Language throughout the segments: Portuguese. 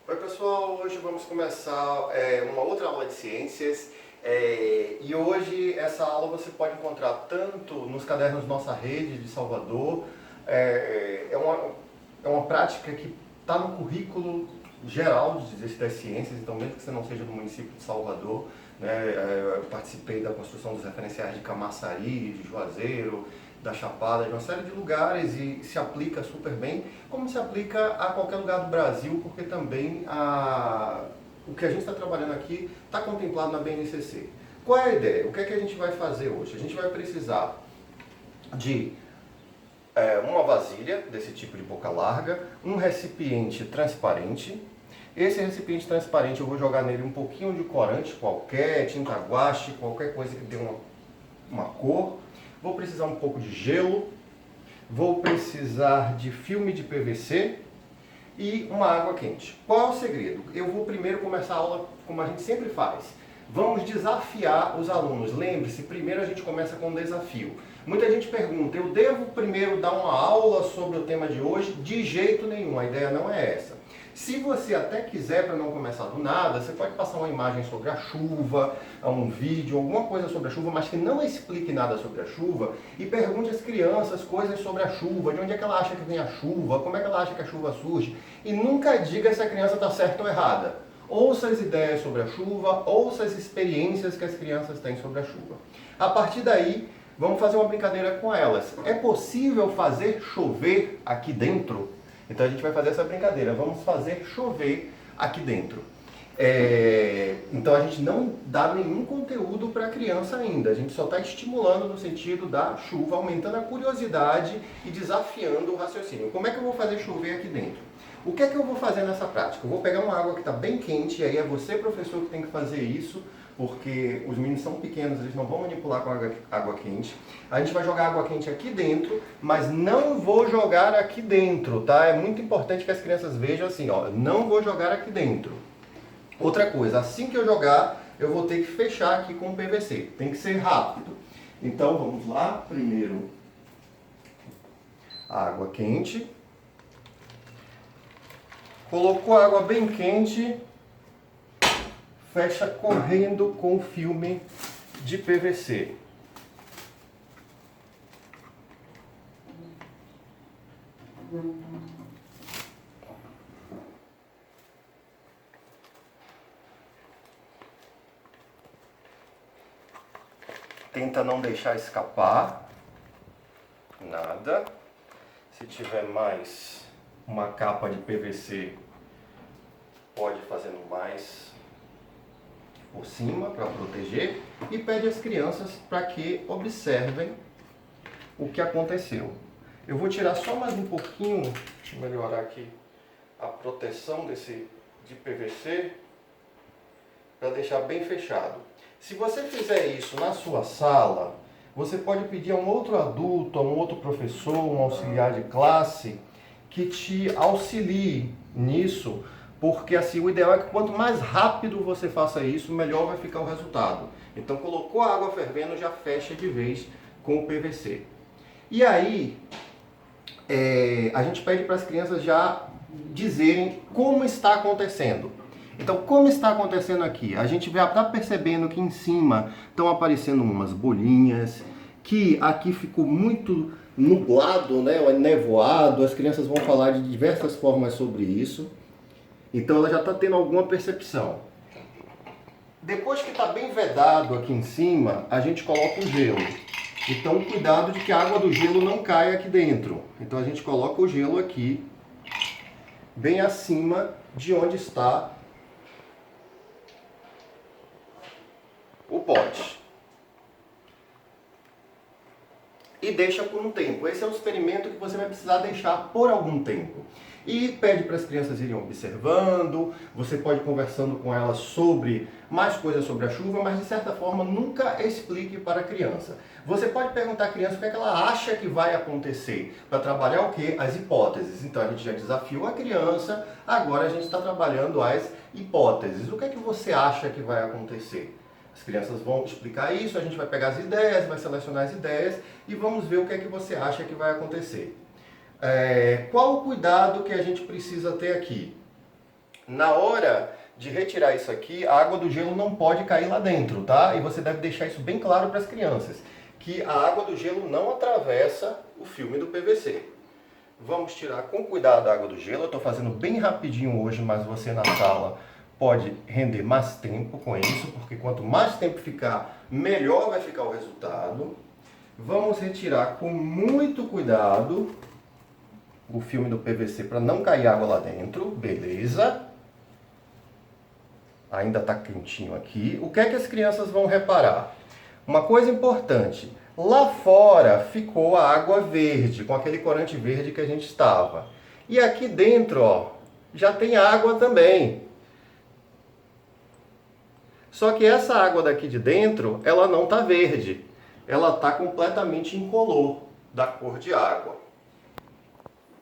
Oi pessoal, hoje vamos começar uma outra aula de ciências e hoje essa aula você pode encontrar tanto nos cadernos Nossa Rede de Salvador, é uma prática que está no currículo geral das ciências, então mesmo que você não seja do município de Salvador, né, eu participei da construção dos referenciais de Camaçari, de Juazeiro, da Chapada, de uma série de lugares e se aplica super bem, como se aplica a qualquer lugar do Brasil, porque também o que a gente está trabalhando aqui está contemplado na BNCC. Qual é a ideia? O que é que a gente vai fazer hoje? A gente vai precisar de uma vasilha desse tipo de boca larga, um recipiente transparente. Esse recipiente transparente eu vou jogar nele um pouquinho de corante qualquer, tinta guache, qualquer coisa que dê uma cor. Vou precisar um pouco de gelo, vou precisar de filme de PVC e uma água quente. Qual é o segredo? Eu vou primeiro começar a aula como a gente sempre faz. Vamos desafiar os alunos. Lembre-se, primeiro a gente começa com um desafio. Muita gente pergunta, eu devo primeiro dar uma aula sobre o tema de hoje? De jeito nenhum, a ideia não é essa. Se você até quiser, para não começar do nada, você pode passar uma imagem sobre a chuva, um vídeo, alguma coisa sobre a chuva, mas que não explique nada sobre a chuva e pergunte às crianças coisas sobre a chuva, de onde é que ela acha que vem a chuva, como é que ela acha que a chuva surge, e nunca diga se a criança está certa ou errada. Ouça as ideias sobre a chuva, ouça as experiências que as crianças têm sobre a chuva. A partir daí, vamos fazer uma brincadeira com elas. É possível fazer chover aqui dentro? Então a gente vai fazer essa brincadeira, vamos fazer chover aqui dentro. Então a gente não dá nenhum conteúdo para a criança ainda, a gente só está estimulando no sentido da chuva, aumentando a curiosidade e desafiando o raciocínio. Como é que eu vou fazer chover aqui dentro? O que é que eu vou fazer nessa prática? Eu vou pegar uma água que está bem quente, e aí é você, professor, que tem que fazer isso, porque os meninos são pequenos, eles não vão manipular com água quente. A gente vai jogar água quente aqui dentro, mas não vou jogar aqui dentro, tá? É muito importante que as crianças vejam assim, ó, não vou jogar aqui dentro. Outra coisa, assim que eu jogar, eu vou ter que fechar aqui com o PVC, tem que ser rápido. Então vamos lá, primeiro a água quente. Colocou a água bem quente, fecha correndo com o filme de PVC. Tenta não deixar escapar nada. Se tiver mais uma capa de PVC, pode fazendo mais por cima para proteger, e pede às crianças para que observem o que aconteceu. Eu vou tirar só mais um pouquinho, deixa eu melhorar aqui a proteção de PVC para deixar bem fechado. Se você fizer isso na sua sala, você pode pedir a um outro adulto, a um outro professor, um auxiliar de classe que te auxilie nisso, porque assim, o ideal é que quanto mais rápido você faça isso, melhor vai ficar o resultado. Então colocou a água fervendo, já fecha de vez com o PVC. E aí, a gente pede para as crianças já dizerem como está acontecendo. Então, como está acontecendo aqui? A gente está percebendo que em cima estão aparecendo umas bolinhas, que aqui ficou muito nublado, né, nevoado. As crianças vão falar de diversas formas sobre isso. Então ela já está tendo alguma percepção. Depois que está bem vedado aqui em cima, a gente coloca o gelo. Então cuidado de que a água do gelo não caia aqui dentro. Então a gente coloca o gelo aqui, bem acima de onde está o pote. E deixa por um tempo. Esse é um experimento que você vai precisar deixar por algum tempo. E pede para as crianças irem observando, você pode ir conversando com elas sobre mais coisas sobre a chuva, mas de certa forma nunca explique para a criança. Você pode perguntar à criança o que é que ela acha que vai acontecer, para trabalhar o quê? As hipóteses. Então a gente já desafiou a criança, agora a gente está trabalhando as hipóteses. O que é que você acha que vai acontecer? As crianças vão explicar isso, a gente vai pegar as ideias, vai selecionar as ideias e vamos ver o que é que você acha que vai acontecer. Qual o cuidado que a gente precisa ter aqui? Na hora de retirar isso aqui, a água do gelo não pode cair lá dentro, tá? E você deve deixar isso bem claro para as crianças, que a água do gelo não atravessa o filme do PVC. Vamos tirar com cuidado a água do gelo. Eu estou fazendo bem rapidinho hoje, mas você na sala pode render mais tempo com isso, porque quanto mais tempo ficar, melhor vai ficar o resultado. Vamos retirar com muito cuidado o filme do PVC para não cair água lá dentro. Beleza. Ainda está quentinho aqui. O que é que as crianças vão reparar? Uma coisa importante. Lá fora ficou a água verde, com aquele corante verde que a gente estava. E aqui dentro, ó, já tem água também. Só que essa água daqui de dentro, ela não está verde. Ela está completamente incolor da cor de água.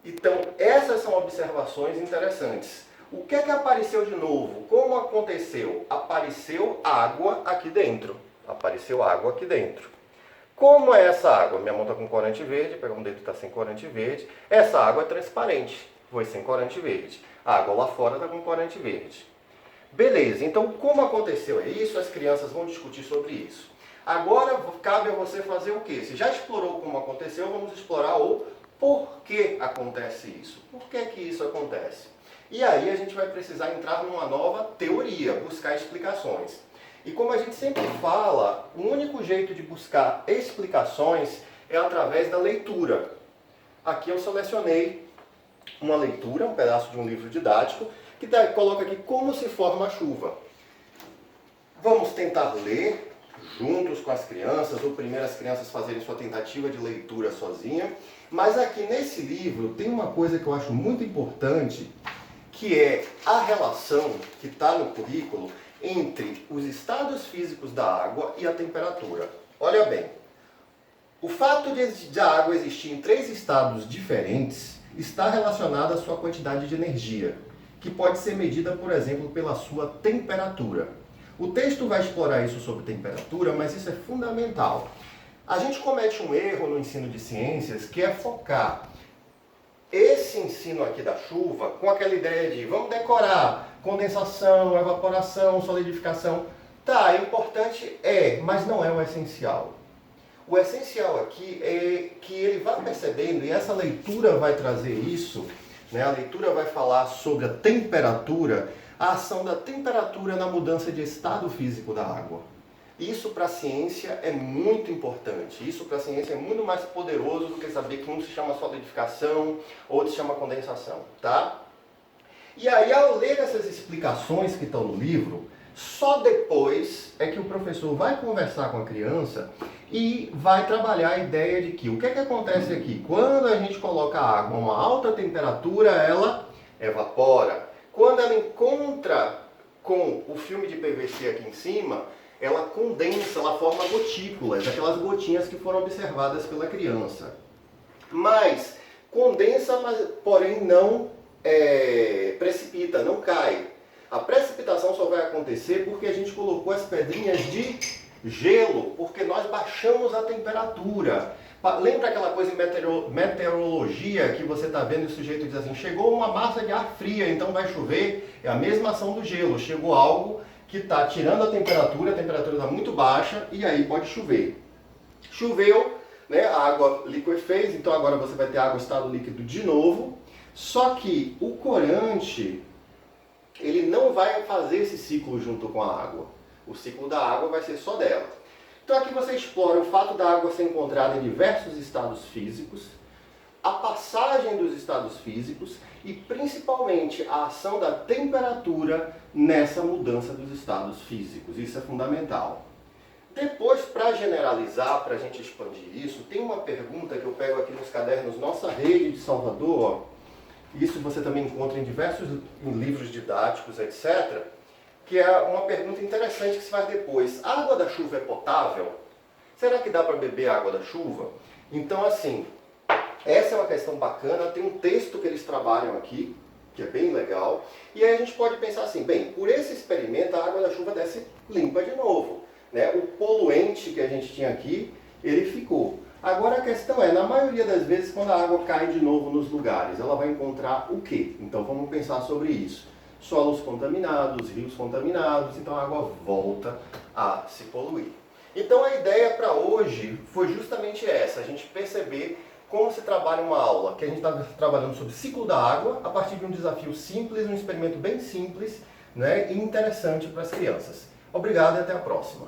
Então, essas são observações interessantes. O que é que apareceu de novo? Como aconteceu? Apareceu água aqui dentro. Apareceu água aqui dentro. Como é essa água? Minha mão está com corante verde, pegar um dedo está sem corante verde. Essa água é transparente, foi sem corante verde. A água lá fora está com corante verde. Beleza, então como aconteceu isso? As crianças vão discutir sobre isso. Agora cabe a você fazer o quê? Se já explorou como aconteceu, vamos explorar o porquê acontece isso. Por que que isso acontece? E aí a gente vai precisar entrar numa nova teoria, buscar explicações. E como a gente sempre fala, o único jeito de buscar explicações é através da leitura. Aqui eu selecionei uma leitura, um pedaço de um livro didático, que coloca aqui como se forma a chuva. Vamos tentar ler juntos com as crianças, ou primeiro as crianças fazerem sua tentativa de leitura sozinha. Mas aqui nesse livro tem uma coisa que eu acho muito importante, que é a relação que está no currículo entre os estados físicos da água e a temperatura. Olha bem, o fato de a água existir em 3 estados diferentes está relacionado à sua quantidade de energia, que pode ser medida, por exemplo, pela sua temperatura. O texto vai explorar isso sobre temperatura, mas isso é fundamental. A gente comete um erro no ensino de ciências, que é focar esse ensino aqui da chuva com aquela ideia de vamos decorar condensação, evaporação, solidificação. Tá, é importante, mas não é o essencial. O essencial aqui é que ele vai percebendo, e essa leitura vai trazer isso, né? A leitura vai falar sobre a temperatura, a ação da temperatura na mudança de estado físico da água. Isso para a ciência é muito importante, isso para a ciência é muito mais poderoso do que saber que um se chama solidificação, outro se chama condensação, tá? E aí, ao ler essas explicações que estão no livro, só depois é que o professor vai conversar com a criança e vai trabalhar a ideia de que o que é que acontece aqui? Quando a gente coloca a água a uma alta temperatura, ela evapora. Quando ela encontra com o filme de PVC aqui em cima, ela condensa, ela forma gotículas, aquelas gotinhas que foram observadas pela criança. Mas condensa, mas porém não precipita, não cai. A precipitação só vai acontecer porque a gente colocou as pedrinhas de gelo, porque nós baixamos a temperatura. Lembra aquela coisa em meteorologia que você está vendo e o sujeito diz assim, chegou uma massa de ar fria, então vai chover? É a mesma ação do gelo, chegou algo que está tirando a temperatura está muito baixa e aí pode chover. Choveu, né, a água liquefez, então agora você vai ter água em estado líquido de novo, só que o corante, ele não vai fazer esse ciclo junto com a água. O ciclo da água vai ser só dela. Então aqui você explora o fato da água ser encontrada em diversos estados físicos, a passagem dos estados físicos e principalmente a ação da temperatura nessa mudança dos estados físicos. Isso é fundamental. Depois, para generalizar, para a gente expandir isso, tem uma pergunta que eu pego aqui nos cadernos Nossa Rede de Salvador, ó. Isso você também encontra em diversos livros didáticos, etc., que é uma pergunta interessante que se faz depois. A água da chuva é potável? Será que dá para beber a água da chuva? Então, assim, essa é uma questão bacana, tem um texto que eles trabalham aqui, que é bem legal, e aí a gente pode pensar assim, bem, por esse experimento a água da chuva desce limpa de novo, né? O poluente que a gente tinha aqui, ele ficou. Agora a questão é, na maioria das vezes, quando a água cai de novo nos lugares, ela vai encontrar o quê? Então vamos pensar sobre isso. solos contaminados, rios contaminados, então a água volta a se poluir. Então a ideia para hoje foi justamente essa, a gente perceber como se trabalha uma aula, que a gente está trabalhando sobre o ciclo da água, a partir de um desafio simples, um experimento bem simples, né, e interessante para as crianças. Obrigado e até a próxima.